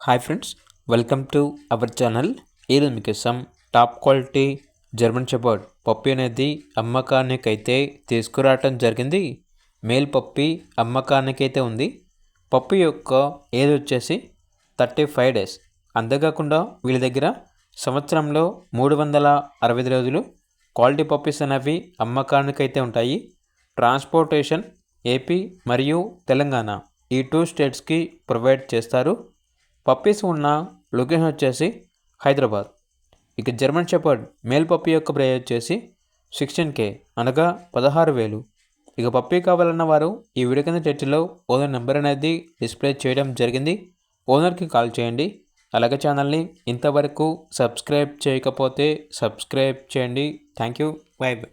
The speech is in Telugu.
Hi friends, welcome to our channel. ఈరోజు మీకోసం top quality German shepherd puppy అనేది అమ్మకానికైతే తీసుకురావటం జరిగింది. మేల్ పప్పి అమ్మకానికైతే ఉంది. పప్పి యొక్క ఏజ్ వచ్చేసి 35 డేస్. అంతేకాకుండా వీళ్ళ దగ్గర సంవత్సరంలో 365 రోజులు క్వాలిటీ పప్పీస్ అనేవి అమ్మకానికైతే ఉంటాయి. ట్రాన్స్పోర్టేషన్ ఏపీ మరియు తెలంగాణ ఈ 2 స్టేట్స్కి ప్రొవైడ్ చేస్తారు. పప్పీస్ ఉన్న లొకేషన్ వచ్చేసి హైదరాబాద్. ఇక జర్మన్ షెపర్డ్ మేల్ పప్పీ యొక్క ప్రైస్ వచ్చేసి 16K అనగా 16,000. ఇక పప్పీ కావాలన్న వారు ఈ వీడియో కింద టైటిల్లో ఓనర్ నెంబర్ అనేది డిస్ప్లే చేయడం జరిగింది. ఓనర్కి కాల్ చేయండి. అలాగే ఛానల్ని ఇంతవరకు సబ్స్క్రైబ్ చేయకపోతే సబ్స్క్రైబ్ చేయండి. Thank you. By by.